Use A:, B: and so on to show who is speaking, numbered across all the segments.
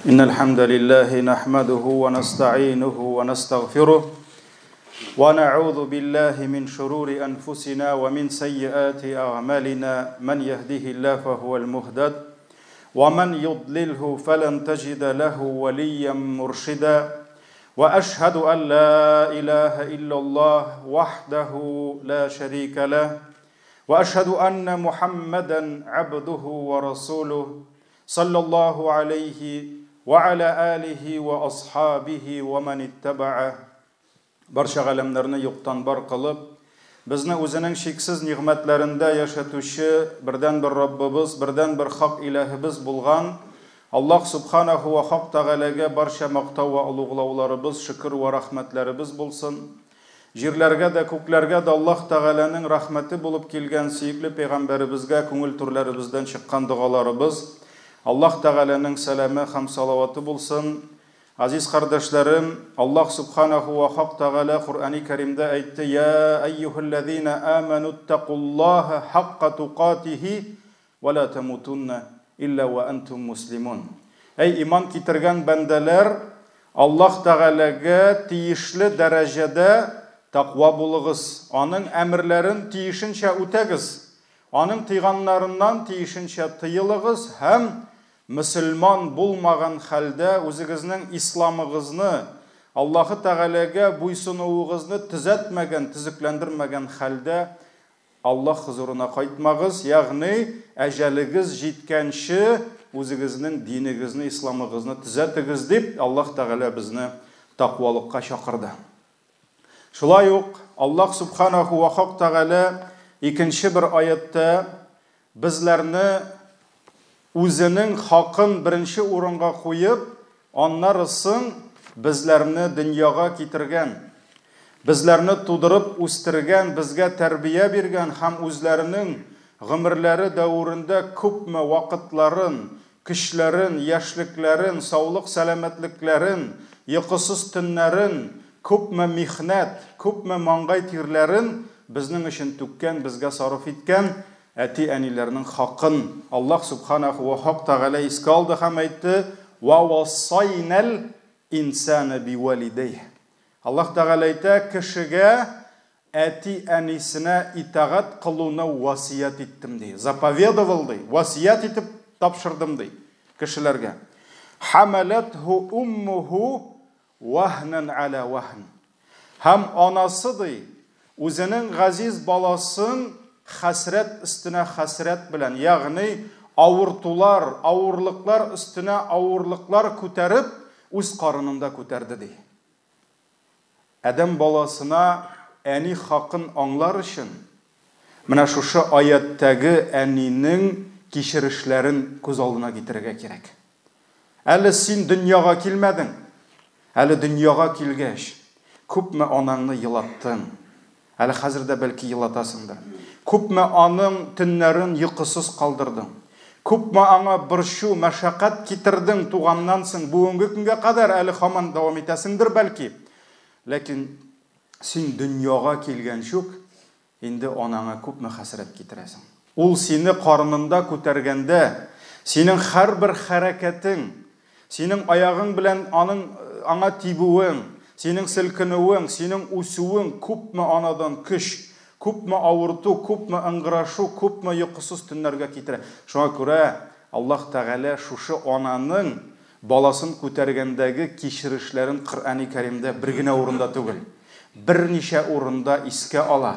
A: إن الحمد لله نحمده ونستعينه ونستغفره ونعوذ بالله من شرور أنفسنا ومن سيئات أعمالنا من يهده الله فهو المهتد ومن يضلله فلن تجد له وليا مرشدا وأشهد أن لا إله إلا الله وحده لا شريك له وأشهد أن محمدا عبده ورسوله صلى الله عليه وعلى آله وأصحابه ومن اتبعه barcha alamlarni yo'qdan bor qilib bizni o'zining cheksiz ne'matlarida yashatuvchi birdan bir Robbimiz, birdan bir haq ilahimiz bo'lgan Alloh subhanahu va haq taolaga barcha maqtov va ulug'lovlarimiz, shukr va rahmatlarimiz bo'lsin. Yerlarga da, ko'klarga da Alloh taolaning rahmati bo'lib kelgan suyukli payg'ambarimizga ko'ngil turlarimizdan chiqqan duolarimiz, Alloh taolaning salami ham salovati bo'lsin. Aziz qardoshlarım, Allah subhanahu wa ta'ala Qur'oni Karimda aytdi: "Ya ayyuhallazina amanu taqullaha haqqa tuqatihi va la tamutunna illa wa antum muslimun." Ey iman keltirgan bandalar, Alloh taolaga tiyishli darajada taqvo bo'ling'iz. Onun əmrlərin tiyishincha o'tagiz. Onun tiyganlarından tiyishincha tiyiling'iz ham Müslüman bulmagan halde o'zingizning isloming'izni Alloh taolaga bo'ysunuvingizni tuzatmagan, tuzuklandirmagan halde Alloh huzuruna qaytmag'iz, ya'ni ajaligiz yetgancha o'zingizning diningizni, islomingizni tuzatingiz deb Alloh taola bizni taqvolikqa chaqirdi. Shulay yo'q, Alloh subhanahu va taola ikinchi bir oyatda bizlarni o'zining haqin birinchi o'ringa qo'yib, onlarsin bizlarni dunyoga keltirgan, bizlarni tug'dirib o'stirgan, bizga tarbiya bergan, ham o'zlarining g'umrlari davrida ko'pma vaqtlarin, qishlarin, yoshliklarin, sog'liq salomatliklarin, yiqisiz tunlarin, ko'pma mehnat, ko'pma mong'ay terlarin bizning uchun to'kkan, bizga sarf etgan ati anilarning haqqin Alloh subhanahu va taola esga oldi ham aytdi: "Va wasaynal insana biwalidayhi." Alloh taola aytdi, kishiga ati anisine itaat qiluvni vasiyat etdim deydi. Zapovedovал deydi, vasiyat etib topshirdim deydi kishilarga. Hamalathu ummuhu wahnan ala wahn. Ham onasi deydi, o'zining g'aziz bolasin hasret üstüne hasret bilen, yani avurlıklar üstüne avurlıklar ko'tarib o'z qarınında ko'tardi dey. Adam balasına ani haqqın anlar için mana şu oyatdagi anining kechirishlerin ko'z olduna getirge kerak. Әлі sen dunyoga kelmading. Әлі dunyoga kelgach, ko'pmi onangni yılattın. Әлі hazırda belki yılatasındır. Ko'pmi onun tunlarin yiqisiz qoldirding. Ko'pmi anga bir shu mashaqqat ketirding tug'andansin. Bugungi kunga qadar hali hamon davom etasindir balki. Lekin sen dunyoga kelgan shuk, endi onanga ko'pmi hasrat ketirasan. Ul seni qorningda ko'targanda, sening har bir harakating, sening oyog'ing bilan anga tibuing, sening silkinuing, sening o'suving ko'pmi onadan kuch, ko'pmi avurtu, ko'pmi ing'irashu, ko'pmi yiqisiz tunlarga ketira. Shunga ko'ra Alloh taola shu onaning bolasin ko'targandagi kechirishlarin Qur'oni Karimda birgina o'rinda tugul, bir necha o'rinda esga ola.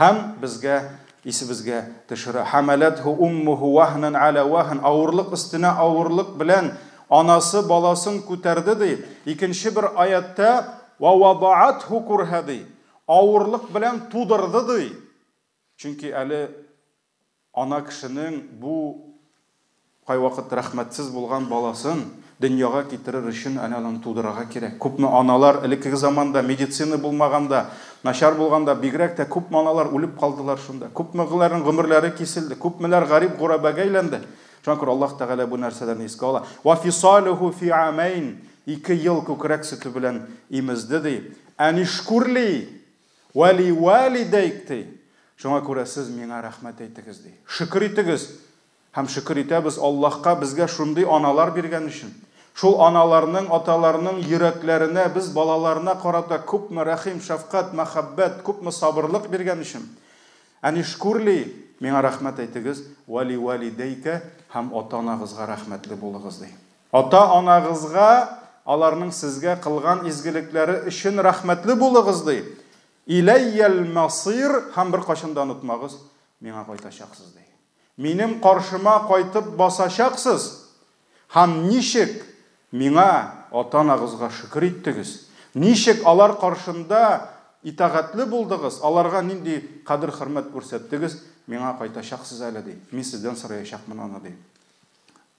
A: Ham bizga esimizga tushira. Hamalathu ummuhu wahnan ala wahn. Avurliq üstüne avurliq bilan onasi bolasin ko'tardi deydi. İkinci bir oyatda va wada'athu kurha deydi. Avurliq bilan tug'dirdi deydi. Chunki ali ona kishining bu qay vaqt rahmatsiz bo'lgan bolasin dunyoga keltirir uchun analan tug'dirga kerak. Ko'pmi onalar ilk zamonda meditsina bo'lmaganda, nashar bo'lganda bigrakda ko'p onalar o'lib qoldilar shunda. Ko'pmilarning umrlari kesildi. Ko'pmilar g'arib g'urabaga aylandi. Chunki Alloh taola bu narsalarni esga oladi. Va fisaluhu fi amayn. 2 yil ko'krak suti bilan emizdi deydi. Anishkurli vali validayki. Shunga ko'ra siz menga rahmat aytdingiz deydi. Shukr etingiz. Ham shukr etamiz Allohga bizga shunday onalar bergan uchun. Шул аналарның, аталарның йөрәкләренә без балаларына карата күпме рәхим, шәфкать, мәхәббәт, күпме сабырлык биргән өчен. Анишкурли, миңа рәхмәт әйтегез, вали валидейка, һәм ата-анагызга рәхмәтле булыгыз ди. Ата-анагызга аларның сезгә кылган изгелекләре өчен рәхмәтле булыгыз ди. Иләйял масир, һәм бер кашын да онытмагыз, миңа кайтачаксыз ди. Минем каршыма кайтып басачаксыз. Һәм ничек миңа ата-анагызга шөкер иттегез? Ничек алар каршында итагатьле булдыгыз? Аларга нинди кадер хөрмәт күрсәттегез? Миңа кайтачаксыз әле ди. Мин сездән сораячакмын аны ди.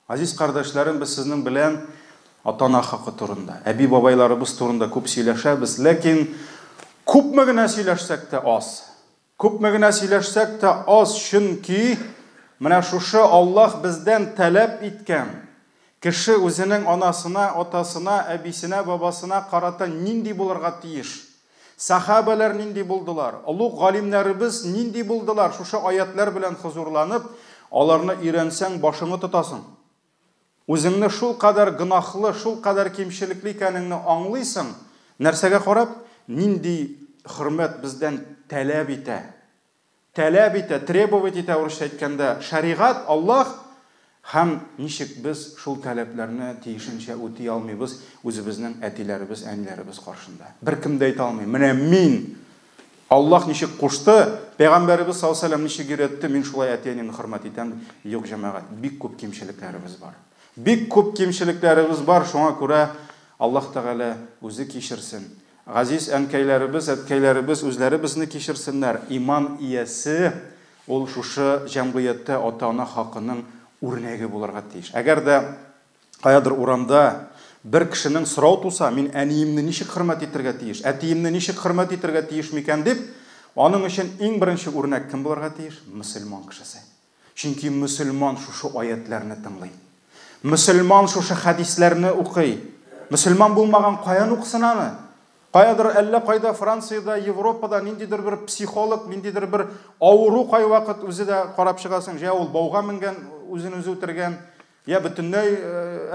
A: Азиз кардәшләрем, без сезнең белән ата-ана хакы турында, әби бабайларыбыз турында күп сөйләшәбез, ләкин күпме генә сөйләшсәк тә аз. Күпме генә сөйләшсәк тә аз, чөнки менә шушы Аллаһ бездән таләп иткән. Кеше үзенең анасына, атасына, әбисенә, бабасына карата нинди булырга тиеш? Сахабалар нинди булдылар? Улуг галимнәребез нинди булдылар? Шушы аятлар белән хузурланып, аларны өйрәнсәң башыңны тотасың. Үзеңне шул кадәр гынахлы, шул кадәр кимчелекле икәнеңне аңлыйсың. Нәрсәгә карап? Нинди хөрмәт бездән таләп итә? Таләп итә, требовать итә урысча әйткәндә шәригать, Аллаһ, һәм ничек без шул таләпләрне тиешенчә үти алмыйбыз үзебезнең әтиләребез, әниләребез каршында. Беркем дә әйтә алмый. Менә мин Аллаһ ничек кушты, Пәйгамбәребез саллаллаһу алейһи ва саллям ничек өйрәтте, мин шулай әти-әнине хөрмәт итәм. Юк, җәмәгать, бик күп кимчелекләребез бар. Бик күп кимчелекләребез бар, шуңа күрә Аллаһ Тәгалә үзе кичерсен. Газиз әнкәйләребез, әткәйләребез үзләре безне кичерсеннәр. Иман иясе ул шушы җәмгыятьтә ата-ана хакының үрнәге булырга тиеш. Әгәр дә каядыр урамда бер кешенең сорау туса, мин әниемне ничек хөрмәт итәргә тиеш, әтиемне ничек хөрмәт итәргә тиеш микән дип, аның өчен иң беренче үрнәк кем булырга тиеш? Мөселман кешесе. Чөнки мөселман шушы аятларны тыңлый. Мөселман шушы хадисләрне укый. Мөселман булмаган каян уксын аны? Каядыр әллә кайда Франциядә, Европада ниндидер бер психолог, ниндидер бер авыру кай вакыт үзе дә карап чыгасың. Я ул бауга менгән, үзен үзе үтергән, я бөтенләй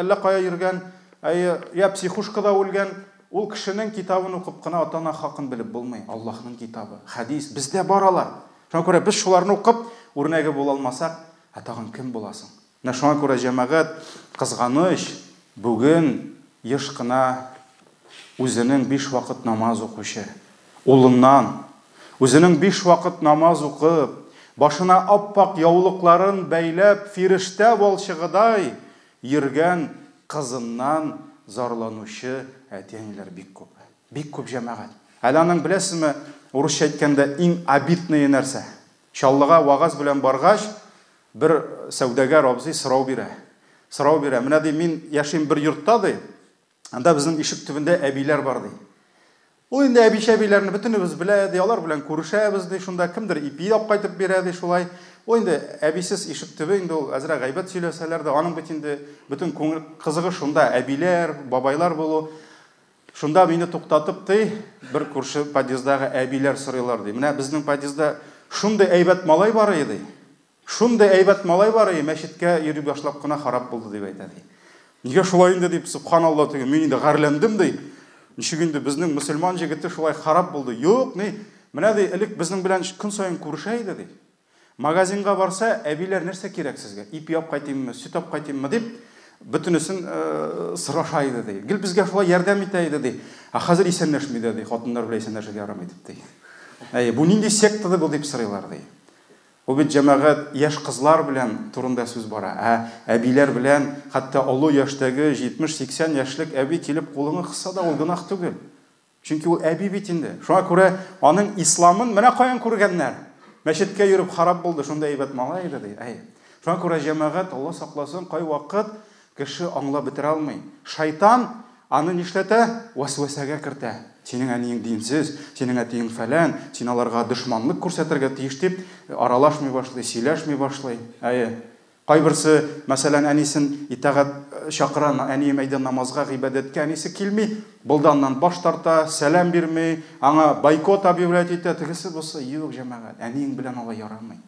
A: әллә кая йөргән, я психушкада үлгән. Ул кешенең китабын укып кына ата-ана хакын белеп булмый. Аллаһның китабы, хадис бездә баралар. Шуңа күрә без шуларны укып үрнәге була алмасак, тагын кем буласың? Менә шуңа күрә җәмәгать кызганыч, бүген еш кына үзенең 5 вакыт намаз укучы, улыннан үзенең 5 вакыт намаз укып, башына аппак яулыкларын бәйләп, фирештә балчыгыдай йөргән кызыннан зарланучы әти-әниләр бик күп. Бик күп җәмәгать. Әле аның беләсезме, урысча әйткәндә иң обидное нәрсә. Чаллыга вагаз белән баргач, бер сәүдәгәр абзый сорау бирә. Сорау бирә. Менә ди, мин яшим бер йортта ди. Анда безнең ишек төбендә әбиләр бар ди. Ул инде әби-шәбиләрне бөтенебез белә ди, алар белән күрешәбез ди, шунда кемдер ипи алып кайтып бирә ди, шулай. Ул инде әбисез ишек төбе, инде ул әзрәк гайбәт сөйләсәләр дә, аның бит инде бөтен күңел кызыгы шунда, әбиләр, бабайлар булу. Шунда мине туктатып ди, бер күрше подъездагы әбиләр сорыйлар ди. Менә безнең подъездда шундый әйбәт малай бар иде. Шундый әйбәт малай бар иде, мәчеткә йөри башлап кына харап булды дип әйтә ди. Нигә шулай инде дип, субханалла диген, мин инде гарләндем ди. Ничек инде безнең мөселман җегете шулай харап булды? Юк, менә ди, элек безнең белән көн саен күрешә иде ди. Магазинга барса, әбиләр нәрсә кирәк сезгә? Ип яп кайтыйммы, süt ап кайтыйммы дип, бөтенесен сораша иде ди. Гел безгә шулай ярдәм итә иде ди. Хәзер исәнләшми дә ди, хатыннар белән исәнләшергә ярамый дип ди. Бу нинди сектада бу дип сорыйлар ди. Ул бит җәмәгать яшь кызлар белән турында сүз бара. Әбиләр белән, хәтта олы яшьтәге 70-80 яшьлек әби килеп кулыңны кысса да ул гынах түгел. Чөнки ул әби бит инде. Шуңа күрә аның исламын менә каян күргәннәр. Мәчеткә йөреп харап булды, шунда әйбәт малай иде ди. Шуңа күрә җәмәгать, Алла сакласын, кай вакыт кеше аңлап бетерә алмый. Шайтан аны нишләтә? Васвасәгә кертә. Синең әниең динсез, синең әтиең фәлән, син аларга дошманлык күрсәтергә тиеш дип, аралашмый башлый, сөйләшмый башлый. Кайберсе, мәсәлән, әнисен итагать чакыра, әнием әйдә намазга, гыйбадәткә, әнисе килми, булданнан баш тарта, сәлам бирмей, аңа бойкот объявлять итә, тегесе булса, юк җәмәгать, әниең белән алай ярамый.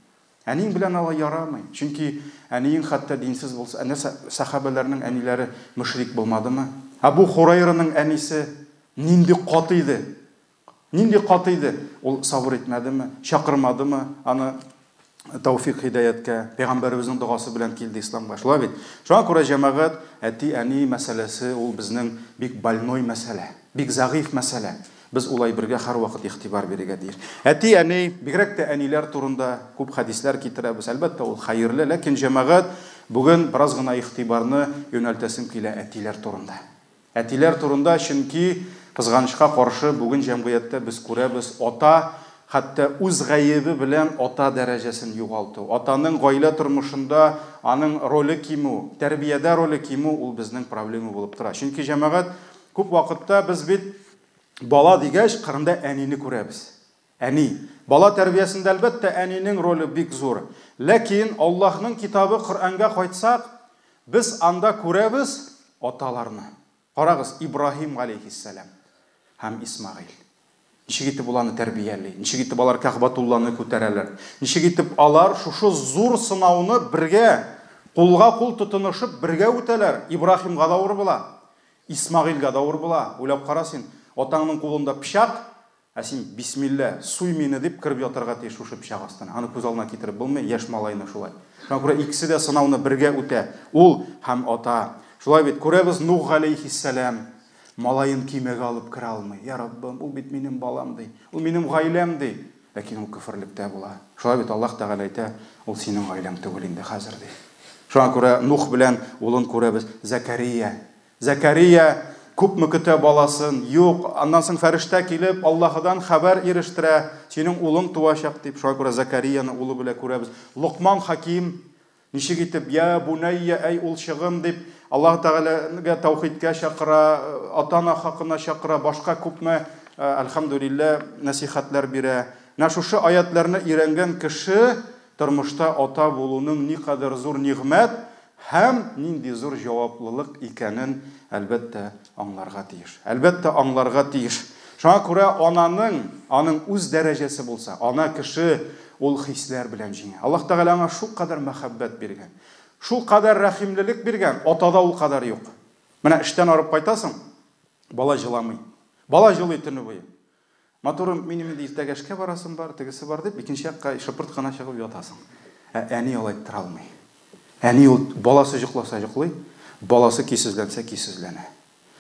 A: Әнең белән ала ярамый. Чөнки әнең хәтта динсез булса, сахабаларның әниләре мөшрик булмадымы? Абу Хурайраның әнисе нинди каты иде? Нинди каты иде? Ул сабыр итмәдеме? Чакырмадымы? Аны тауфик хидаяткә, пәйгамбәребезнең дуасы белән килде исламга. Шулай бит. Шуңа күрә җәмәгать, әти, әни мәсьәләсе ул безнең бик больной мәсьәлә, бик зәгыйф мәсьәлә. Без улай бергә һәр вакыт игътибар бирергә тиеш. Әти, әни, бигрәк тә әниләр турында күп хәдисләр китерәбез. Әлбәттә, ул хәерле, ләкин җәмәгать бүген бераз гына игътибарны юнәлтәсем килә әтиләр турында. Әтиләр турында, чөнки кызганычка каршы бүген җәмгыятьтә без күрәбез, ата хәтта үз гаебе белән ата дәрәҗәсен югалту. Атаның гаилә тормышында аның роле кимү, тәрбиядә роле кимү ул безнең проблема булып тора. Чөнки җәмәгать күп вакытта без бит бала дигәч кырында әнине күрәбез. Әни. Бала тәрбиясендә әлбәттә әнинең роле бик зур. Ләкин Аллаһның китабы Коръәнгә кайтсак, без анда күрәбез аталарны. Карагыз, Ибраһим алейхиссалам һәм Исмаил. Ничек итеп уларны тәрбияли, ничек итеп алар Кәгъбәтулланы күтәрәләр, ничек итеп алар шушы зур сынауны бергә, кулга-кул тотынышып бергә үтәләр. Ибраһимга да авыр була, Исмаилга да авыр була. Уйлап кара син, атаңның кулында пычак, ә син бисмилла, суй мине дип киреп ятарга тиеш шушы пычак астына. Аны күз алдына китереп булмый, яшь малайны шулай. Шуңа күрә икесе дә сынауны бергә үтә. Ул һәм ата. Шулай бит күрәбез Нух алейхиссалам малайын кимәгә алып кера алмый. Я Раббым, ул бит минем балам ди. Ул минем гаиләм ди. Ләкин ул күферлектә була. Шулай бит Аллаһ Тәгалә әйтә, ул синең гаиләң түгел инде хәзер ди. Шуңа күрә Нух белән улын күрәбез Закария. Закария күпме көтә баласын, юк, аннан соң фәрештә килеп Аллаһыдан хәбәр ирештерә, синең улың туачак дип. Шуңа күрә Закарияны улы белән күрәбез. Луқман Хаким ничек итеп, я бунайя, ай ул чыгым дип Аллаһ Тәгаләгә таухидкә чакыра, ата-ана хакына чакыра, башка күпме әлхәмдүлилләh насихатлар бирә. Шушы аятларны өйрәнгән кеше тормышта ата булуның никадәр зур нигъмәт һәм нинди зур җаваплылык икәнен әлбәттә аңларга тиеш. Әлбәттә аңларга тиеш. Шуңа күрә аның үз дәрәҗәсе булса, ана кеше ул хисләр белән җиңә. Аллаһ Тәгалә аңа шул кадәр мәхәббәт биргән. Шул кадәр рәхимлелек биргән, атада ул кадәр юк. Менә эштән арып кайтасың, бала җыламый. Бала җылый төне буе. Матурым, минем инде иртәгә эшкә барасым бар, тегесе бар дип, икенче якка шыпырт кына чыгып ятасың. Әни алай тора алмый. Әни ул баласы җыкласа җыклый, баласы кисезләнсә кисезләнә.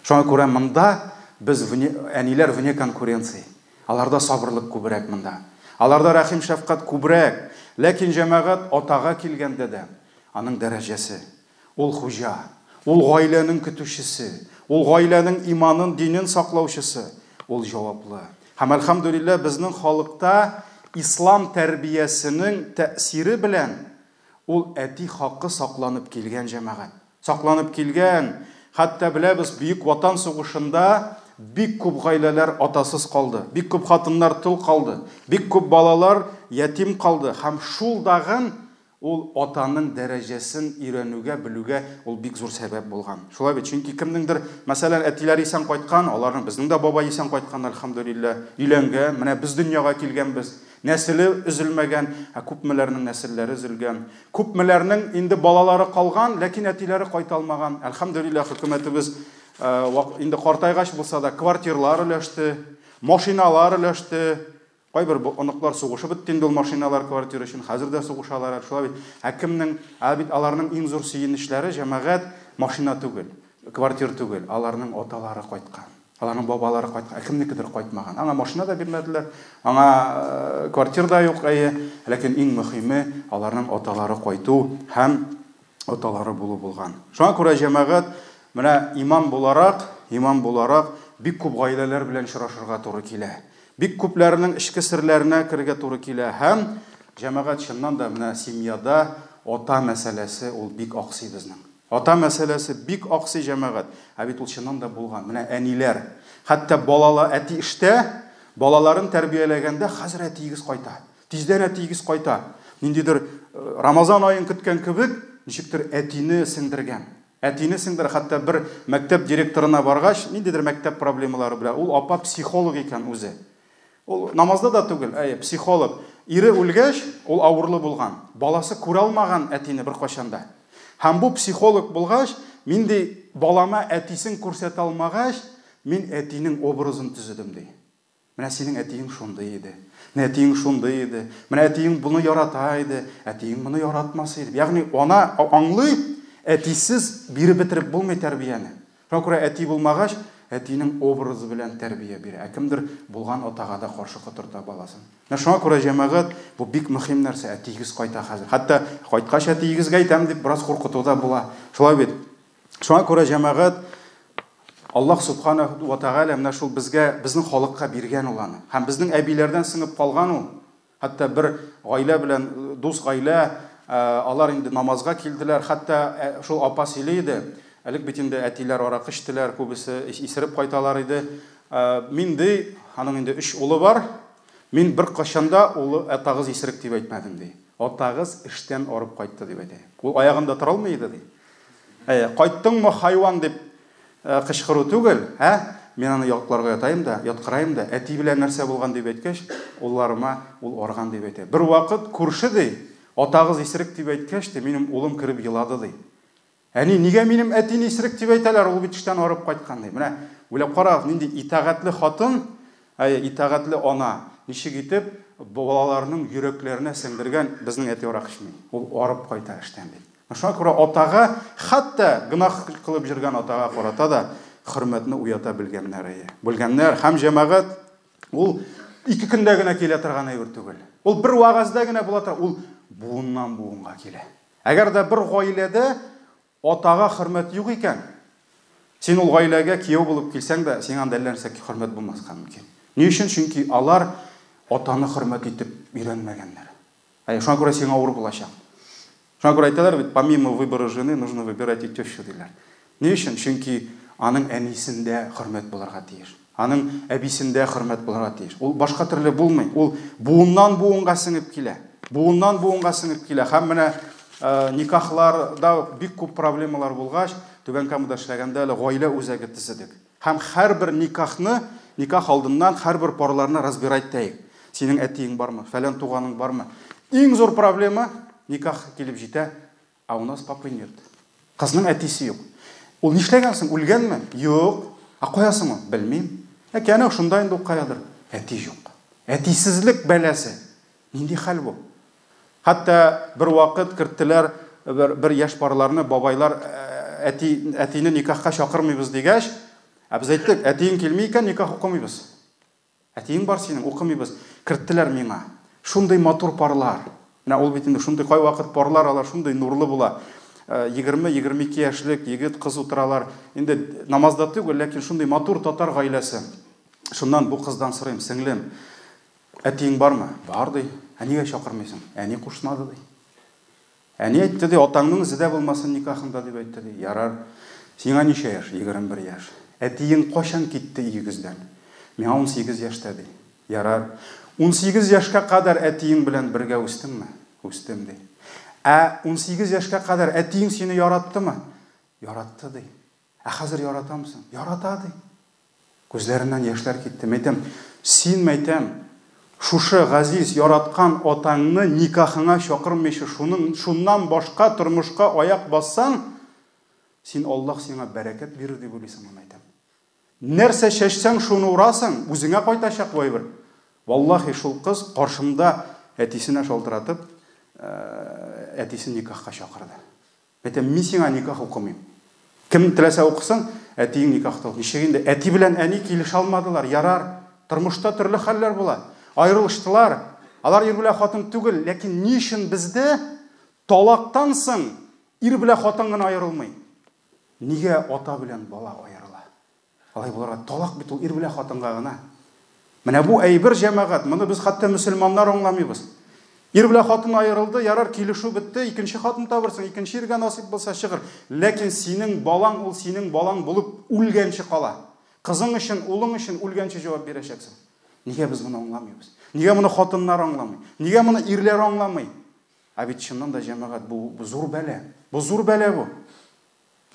A: Шуңа күрә монда без әниләр вне конкуренция. Аларда сабырлык күбрәк монда. Аларда рәхим шәфкать күбрәк. Ләкин җәмәгать атага килгәндә дә аның дәрәҗәсе, ул хуҗа, ул гаиләнең көтүчесе, ул гаиләнең иманын, динен саклаучысы, ул җаваплы. Һәм әлхәмдүлилләh безнең халыкта ислам тәрбиясенең тәэсире белән ул әти хакы сакланып килгән җәмәгать. Сакланып килгән. Хәтта беләбез, Бөек Ватан сугышында бик күп гаиләләр атасыз калды, бик күп хатыннар тол калды, бик күп балалар ятим калды. Һәм шул дагын ул атаның дәрәҗәсен өйрәнүгә, белүгә ул бик зур сәбәп булган. Шулай бит, чөнки кемнеңдер, мәсәлән, әтиләр исән кайткан, аларның безнең дә бабай исән кайткан, әлхәмдүлилләh, өйләнгән, менә без дөньяга килгәнбез. Нәселе өзелмәгән, күпмеләрнең нәселләре өзелгән, күпмеләрнең инде балалары калган, ләкин әтиләре кайта алмаган. Әлхәмдүлилләh, хөкүмәтебез инде картайгач булса да квартирлар өләште, машиналар өләште. Кайбер оныклар сугышып бетте инде ул машиналар квартира өчен, хәзер дә сугышалар. Шулай бит, кемнең аларның иң зур сөенечләре җәмәгать машина түгел, квартира түгел, аларның аталары кайткан. Аларның бабалары кайткан, кемнекедер кайтмаган. Аңа машина да бирмәделәр, аңа квартира да юк, ләкин иң мөһиме аларның аталары кайту һәм аталары булу булган. Шуңа күрә җәмәгать менә имам буларак бик күп гаиләләр белән очрашырга туры килә. Бик күпләренең эчке серләренә кергә туры килә һәм җәмәгать чыннан да менә семьяда ата мәсьәләсе ул бик аксый безнең. Ата мәсьәләсе бик аксый җәмәгать. Бит ул чыннан да булган. Менә әниләр, хәтта балалар әти эштә, балаларын тәрбияләгәндә хәзер әтигез кайта. Тиздән әтигез кайта. Ниндидер Рамазан аен көткән кебек, ничектер әтине сеңдергән. Әтине сеңдер, хәтта бер мәктәп директорына баргач, ниндидер мәктәп проблемалары белән, ул апа психолог икән үзе. Ул намазда да түгел, психолог. ире үлгәч, ул авырлы булган. Баласы күрә алмаган әтине бер кашанда. Һәм бу психолог булгач, мин ди балама әтисен күрсәтә алмагач, мин әтинең образын төзедем ди. Менә синең әтиң шундый иде. Менә әтиң шундый иде. Менә әтиң буны ярата иде. Әтиң моны яратмас иде. Ягъни ана аңлый, әтисез биреп бетереп булмый тәрбияне. Шуңа күрә әти булмагач, әтинең образы белән тәрбия бирә. Кемдер булган атага да каршы котырта баласын. Шуңа күрә җәмәгать, бу бик мөһим нәрсә. Әтигез кайта хәзер. Хәтта кайткач әтигезгә әйтәм дип бераз куркытуда була. Шулай бит. Шуңа күрә җәмәгать Аллаһ субханаһу ва тааля менә шул безгә, безнең халыкка биргән ул аны. Һәм безнең әбиләрдән сыңып калган ул. Хәтта бер гаилә белән дус гаилә, алар инде намазга килделәр. Хәтта шул апа сөйли иде. Әлек бит инде әтиләр аракы эчтеләр, күбесе исереп кайталар иде. Мин ди, аның инде 3 улы бар. Мин бер кашанда улы атагыз исерек дип әйтмәдем ди. Атагыз эштән арып кайтты дип әйтә. Ул аягында тора алмый иде ди. Кайттыңмы хайван дип кычкыру түгел, мен аны якларга ятайым да, яткырайым да, әти белән нәрсә булган дип әйткәч, улларыма ул арган дип әйтә. Бер вакыт күрше ди, атагыз исерек дип әйткәч, минем улым киреп елады ди. Әни, нигә минем әтине исерек дип әйтәләр, ул бит эштән арып кайткан ди. Менә уйлап кара, нинди итагатьле хатын, итагатьле ана, ничек итеп балаларының йөрәкләренә сеңдергән безнең әти арак эчми. Ул арып кайта эштән бит. Шуңа күрә атага, хәтта гынах кылып җиргән атага карата да хөрмәтне уята белгәннәр һәм җәмәгать ул 2 көндә генә килә торган әйбер түгел. Ул бер вагызда генә була тора, ул буыннан буынга килә. Әгәр дә бер гаиләдә атага хөрмәт юк икән, син ул гаиләгә кияү булып килсәң дә, сиңа анда нәрсә хөрмәт булмаска мөмкин. Ни өчен? Чөнки алар атаны хөрмәт итеп өйрәнмәгәннәр. Шуңа күрә сиңа авыр булачак. Шуңа күрә әйтәләр бит, помимо выбора жены нужно выбирать и тещу диләр. Ни өчен? Чөнки аның әнисендә хөрмәт булырга тиеш. Аның әбисендә хөрмәт булырга тиеш. Ул башка төрле булмый. Ул буыннан буынга сеңеп килә. Буыннан буынга сеңеп килә. Һәм менә никахларда бик күп проблемалар булгач, түбән Камада эшләгәндә гаилә үзәге төзедек. Һәм һәрбер никахны, никах алдыннан һәрбер парларны разбирать итәйек. Синең әтиң бармы? Фәлән туганың бармы? Иң зур проблема никах килеп җитә, а у нас папы нет. Кызның әтисе юк. Ул нишләгәнсең? Үлгәнме? Юк. Каясыңмы? Белмим. Әкәне шунда инде каядыр. Әти юк. Әтисезлек бәләсе. Нинди хәл бу? Хәтта бер вакыт керттеләр бер яшь парларны, бабайлар әтине никахка чакырмыйбыз дигәч, без әйттек, әтиң килми икән, никах укымыйбыз. Әтиң бар синең, укымыйбыз. Керттеләр миңа. Шундый матур парлар. Менә ул бит инде шундый кай вакыт парлар, алар шундый нурлы була. 20-22 яшьлек егет кыз утыралар. Инде намазда түгел, ләкин шундый матур татар гаиләсе. Шуннан бу кыздан сорыйм, сеңлем, әтиң бармы? Бар ди. Нигә чакырмыйсың? Әни кушмады ди. Әни әйтте ди, атаңның зидә булмасын никахында дип әйтте ди. Ярар. Сиңа ничә яшь? 21 яшь. Әтиң кашан китте игездән? Миңа 18 яшьтә ди. Ярар. 18 яшькә кадәр әтиң белән бергә үстеңме? Үстем ди. 18 яшькә кадәр әтиң сине яраттымы? Яратты ди. Хәзер яратамсың? Ярата ди. Күзләреннән яшьләр китте. Мәйтәм, син мәйтәм, шушы газиз яраткан атаңны никахыңа чакырмыйча, шуннан башка тормышка аяк бассаң, син Аллаһ сиңа бәрәкәт бирер дип уйлыйсың, мәйтәм. Нәрсә чәчсәң, шуны урасың, үзеңә кайтачак бу әйбер. Валлаһи шул кыз каршымда әтисенә шалтыратып, әтисен никахка чакырды. Мәйтәм, мин сиңа никах укымыйм. Кем теләсә укысын, әтиң никахта. Ничек инде әти белән әни килешә алмадылар. Ярар, тормышта төрле хәлләр була. Аерылыштылар. Алар ир белән хатын түгел, ләкин ни өчен бездә талактан соң ир белән хатын гына аерылмый? Нигә ата белән бала аерыла? Алай буларга талак бит ул ир белән хатынга гына. Менә бу әйбер җәмәгать, моны без хәтта мөселманнар аңламыйбыз. Ир белән хатын аерылды, ярар килешү бетте, икенче хатын табырсың, икенче иргә насип булса чыгыр. Ләкин синең балаң ул синең балаң булып үлгәнче кала. Кызың өчен, улың өчен үлгәнче җавап бирәчәксең. Нигә без моны аңламыйбыз? Нигә моны хатыннар аңламый? Нигә моны ирләр аңламый? Бит чыннан да җәмәгать бу зур бәла. Бу зур бәла бу.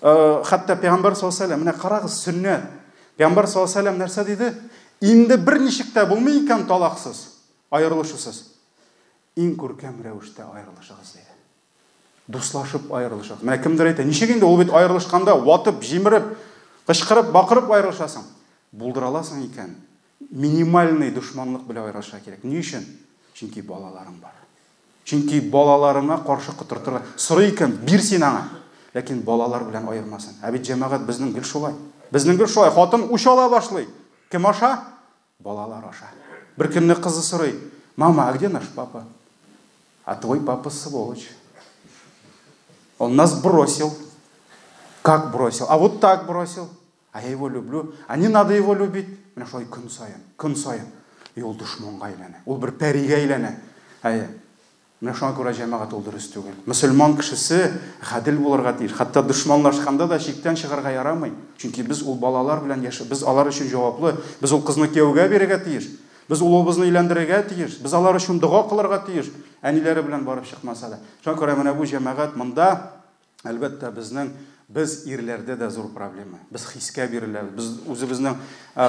A: Хәтта Пәйгамбәр саллаллаһу алейһи ва сәллям, менә карагыз, сөннәт. Пәйгамбәр саллаллаһу алейһи ва сәллям нәрсә диде? Инде бер ничек тә булмый икән талаксыз, аерылышусыз. ең көркем рәвештә айырылышыгыз дейді. Дуслашып айырылышыгыз. Менә кемдер әйтә, ничек инде ул бит айырылышканда ватып, җимереп, кычкырып, бакырып айырылышасың. Булдыра аласың икән. Минимальный душманлык белән айырылыша кирәк. Ни өчен? Чөнки балаларың бар. Чөнки балаларыңа каршы котыртырга сорый икән, бир син аңа. Ләкин балалар белән айырмасын. Ә бит җәмәгать безнең гел шулай. Безнең гел шулай. Хатын уч ала башлый. Кем аша? Балалар аша. Бер көнне кызы сорый: "Мама, а где наш папа?" "А твой папа сволочь. Он нас бросил." "Как бросил?" "А вот так бросил." "А я его люблю." "А не надо его любить." Менә шулай көн сайын. И ул душманга әйләнә. Ул бер пәригә әйләнә. Менә шуңа күрә җәмәгать ул дөрес түгел. Мөселман кешесе гадел булырга тиеш. Хәтта душманлашканда да чиктән чыгарга ярамый. Чөнки без ул балалар белән яшәп, без алар өчен җаваплы. Без ул кызны кияүгә бирергә тиеш. Без улыбызны өйләндерергә тиеш. Без алар өчен дуга кылырга тиеш. Әниләре белән барып чыкмаса да. Шуңа күрә менә бу җәмәгать монда әлбәттә без ирләрдә дә зур проблема. Без хискә биреләбез. Без үзебезнең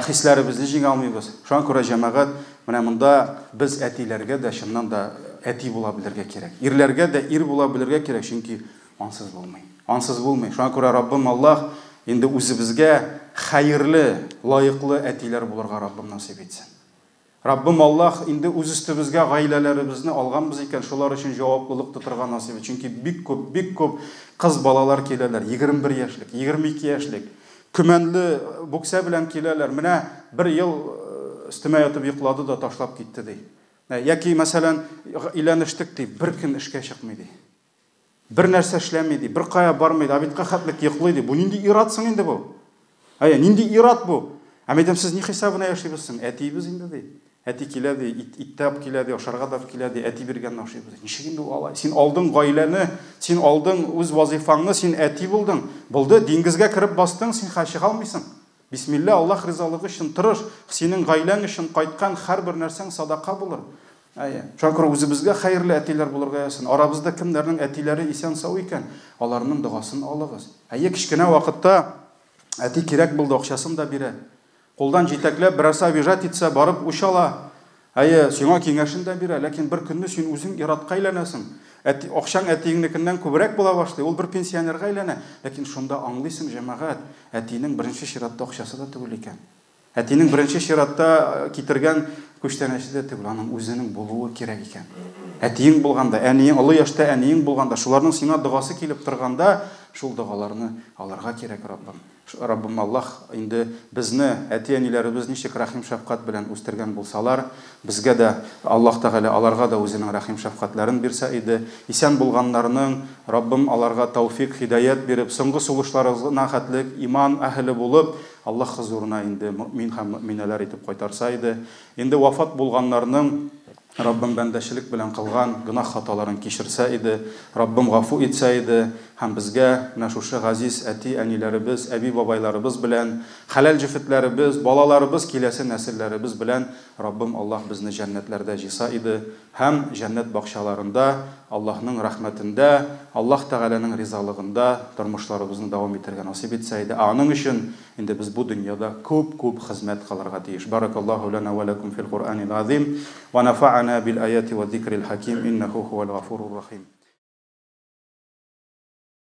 A: хисләребезне җиңә алмыйбыз. Шуңа күрә җәмәгать менә монда без әтиләргә дә чыннан да әти була белергә кирәк. Ирләргә дә ир була белергә кирәк, чөнки ансыз булмый. Ансыз булмый. Шуңа күрә Раббым Аллаһ инде үзебезгә хәерле, лаеклы әтиләр булырга Раббым насыйп итсен. Раббым Аллаһ инде үз үстебезгә гаиләләребезне алганбыз икән, шулар өчен җаваплылык тотырга насыйп итсен. Чөнки бик күп кыз балалар киләләр, 21 яшьлек, 22 яшьлек, көмәнле букса белән киләләр. Менә бер ел өстемә ятып йоклады да ташлап китте ди. Яки мәсәлән, иләнештек ди, бер көн эшкә чыкмый ди. Бер нәрсә эшләмий ди, бер кая бармый ди, абитка хәтлек йоклый ди. Бу нинди иратсың инде бу? Нинди ират бу? Әмәдәм сез ни хисабына яшибез соң? Әтибез инде ди. Әти килә ди, иттәп килә ди, ашарга да килә ди, әти биргән ашибыз. Ничек инде алай? Син алдың гаиләне, син алдың үз вазифаңны, син әти булдың. Булды, диңгезгә кирип бастың, син чыга алмыйсың. Бисмилла, Аллаһ ризалыгы өчен тырыш, синең гаиләң өчен кайткан һәрбер нәрсәң садака булыр. Шуңа күрә үзебезгә хәерле әтиләр булырга ясын. Арабызда кемнәрнең әтиләре исән сау икән, аларның дугасын алыгыз. Кичкенә вакытта әти кирәк булды, акчасын да бирә. Кулдан җитәкләп берәрсә бижат итсә барып ушала. Сиңа киңәшен дә бирә, ләкин бер көнне син үзең иратка әйләнәсең. Акчаң әтиеңнекеннән күбрәк була башлый. Ул бер пенсионерга әйләнә, ләкин шунда аңлыйсың җәмәгать, әтинең беренче чиратта акчасы да түгел икән. Әтинең беренче чиратта китергән күчтәнәче дә түгел, аның үзенең булуы кирәк икән. Әтиең булганда, әниең, олы яшьтә әниең булганда, шуларның сиңа дугасы килеп торганда, шул дугаларны алырга кирәк Раббым. Раббым Аллаһ инде безне, әти-әниләребез ничек рәхим шәфкать белән үстергән булсалар, безгә дә Аллаһ Тәгалә аларга да үзенең рәхим шәфкатьләрен бирсә иде. Исән булганнарның Раббым аларга тауфик, хидаят биреп, соңгы сулышларына хәтлек иман әһле булып, Аллаһ хузурына инде мөмин һәм мөминәләр итеп кайтарса иде. Инде вафат булганнарның Раббым бәндәчелек белән кылган гынах хаталарын кичерсә иде, Раббым гафу итсә иде, һәм безгә менә шушы газиз әти-әниләребез, әби-бабайларыбыз белән, хәләл җефетләребез, балаларыбыз, киләсе нәселләребез белән Раббым Аллаһ безне җәннәтләрдә җиса иде, һәм җәннәт бакчаларында, Аллаһның рәхмәтендә, Аллаһ Тәгаләнең ризалыгында тормышларыбызны дәвам итәргә насыйп итсә иде. Аның өчен инде без бу дөньяда күп хезмәт кылырга тиеш. Баракаллаһу лана ва лакум фил Qur'анил азим ва нафa'ана бил аяти ва зикрил хаким иннаху хувал гафурур рахим.